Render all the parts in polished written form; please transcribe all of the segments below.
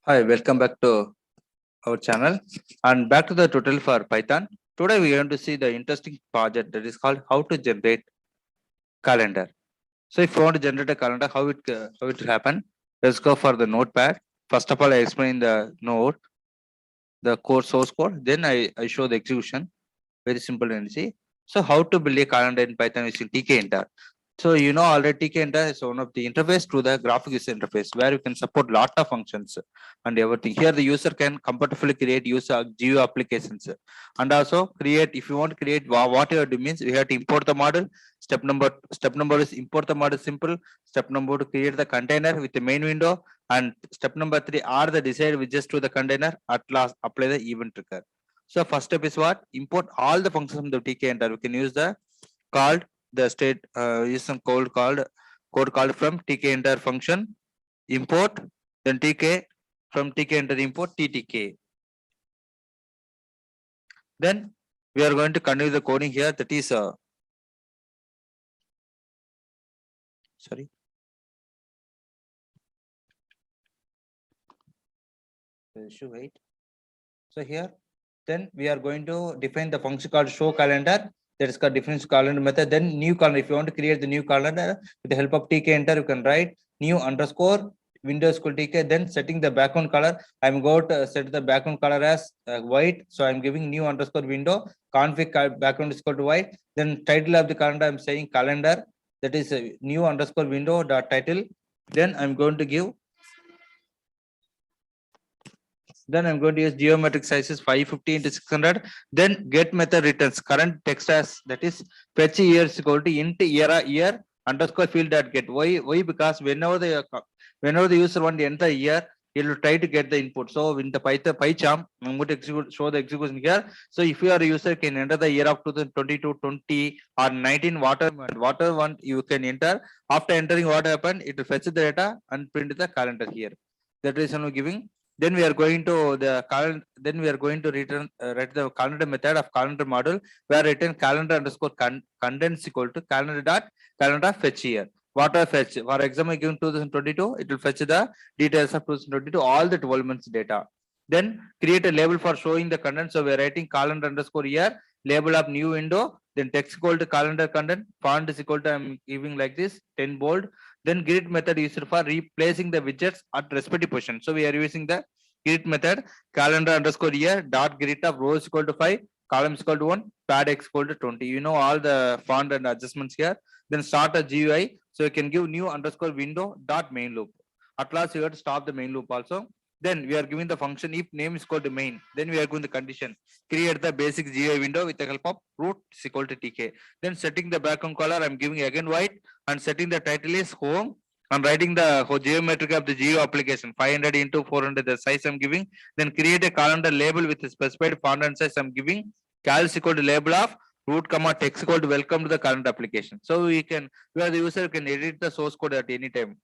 Hi, welcome back to our channel and back to the tutorial for Python. Today we are going to see the interesting project that is called how to generate calendar. So if you want to generate a calendar, how it will happen? Let's go for the notepad. First of all, I explain the node, the core source code. Then I show the execution. Very simple and easy. So how to build a calendar in Python using Tkinter. So you know already Tkinter is one of the interface to the graphic user interface where you can support lot of functions and everything. Here the user can comfortably create user GUI applications and also create, if you want to create whatever it means, we have to import the model. Step number is import the model simple. Step number to create the container with the main window, and step number 3 are the desired widgets to the container. At last apply the event trigger. So first step is what? Import all the functions from the Tkinter. We can use the called the state use some code called from Tkinter function import, then tk from Tkinter import ttk. Then we are going to continue the coding here. That is sorry. Wait. So here, then we are going to define the function called show calendar. That is called difference calendar method. Then new calendar. If you want to create the new calendar with the help of Tkinter, you can write new underscore Windows equal tk. Then setting the background color. I'm going to set the background color as white. So I'm giving new underscore window config background is equal to white. Then title of the calendar, I'm saying calendar. That is new underscore window dot title. Then I'm going to give. Then I'm going to use geometric sizes 550 into 600. Then get method returns current text as, that is fetch year is equal to int year underscore field dot get. Why? Because whenever the user want to enter year, he will try to get the input. So in the Python pycharm, I'm going to show the execution here. So if you are a user can enter the year of 2022, 20 or 19, whatever one you can enter. After entering what happened, it will fetch the data and print the calendar here. That is I'm giving. Then we are going to the calendar. Then we are going to return write the calendar method of calendar model where return calendar underscore contents equal to calendar fetch here. What are fetch? For example, given 2022, it will fetch the details of 2022, all the 12 months data. Then create a label for showing the content. So we are writing calendar underscore year, label of new window, then text equal to calendar content, font is equal to I'm giving like this 10 bold. Then grid method used for replacing the widgets at respective position. So we are using the grid method calendar underscore year dot grid of rows equal to 5, columns equal to 1, pad x equal to 20. You know all the font and adjustments here. Then start a GUI. So you can give new underscore window dot main loop. At last you have to stop the main loop also. Then we are giving the function if name is equal to main. Then we are going the condition. Create the basic GUI window with the help of root is equal to tk. Then setting the background color, I'm giving again white, and setting the title is home. I'm writing the geometric of the geo application 500 into 400 the size I'm giving. Then create a calendar label with a specified font and size I'm giving. Cal is equal to label of root comma text equal to welcome to the calendar application. So we can, where the user can edit the source code at any time.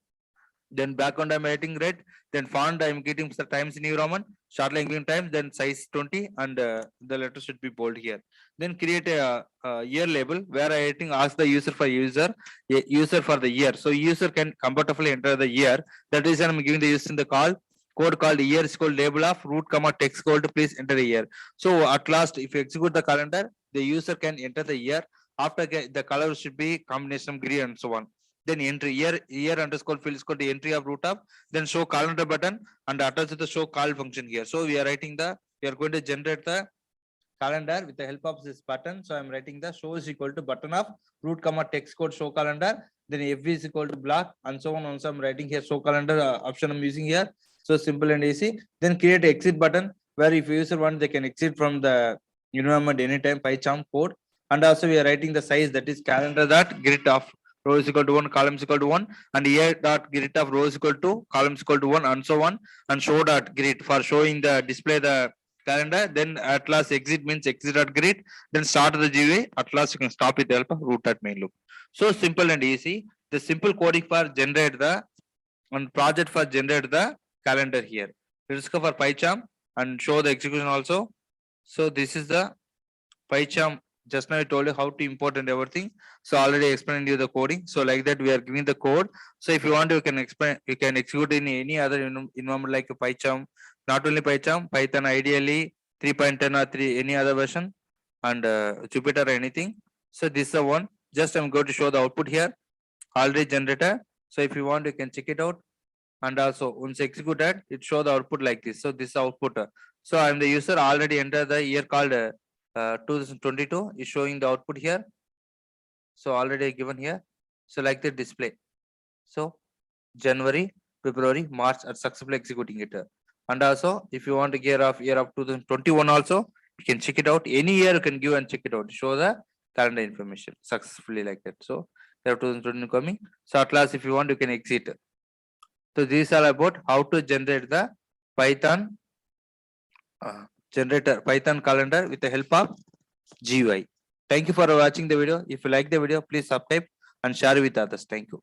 Then background I'm writing red, then font I'm getting the Times New Roman, short line giving times, then size 20, and the letter should be bold here. Then create a year label where I writing ask the user for user for the year. So user can comfortably enter the year. That is I'm giving the user in the code called year is called label of root comma text called please enter a year. So at last, if you execute the calendar, the user can enter the year. After the color should be combination of green and so on. Then entry year underscore field is called the entry of root of, then show calendar button and attach the show call function here. So we are going to generate the calendar with the help of this button. So I'm writing the show is equal to button of root comma text code show calendar, then f is equal to block and so on. Also I'm writing here show calendar option I'm using here. So simple and easy. Then create exit button where if user want they can exit from the environment anytime pycharm code. And also we are writing the size, that is calendar that grid of row is equal to 1, columns equal to 1, and here dot grid of rows equal to columns equal to 1 and so on, and show dot grid for showing the display the calendar. Then at last exit means exit dot grid, then start the GUI. At last you can stop with the help of root at main loop. So simple and easy. The simple coding for generate the and project for generate the calendar here. Let's go for pycharm and show the execution also. So this is the pycharm just now I told you how to import and everything. So already explained you the coding. So like that we are giving the code. So if you want, you can explain, you can execute in any other environment like a pycharm, not only pycharm, Python ideally 3.10 or 3 any other version, and Jupyter or anything. So this is the one. Just I'm going to show the output here, already generated. So if you want, you can check it out. And also once executed, it show the output like this. So this is output. So I'm the user, already enter the year called 2022 is showing the output here. So already given here. So like the display. So January, February, March are successfully executing it. And also if you want to year of 2021 also, you can check it out. Any year you can give and check it out. Show the calendar information successfully like that. So year 2020 coming. So at last, if you want, you can exit. So these are about how to generate the Python generator, Python calendar with the help of GUI. Thank you for watching the video. If you like the video, please subscribe and share with others. Thank you.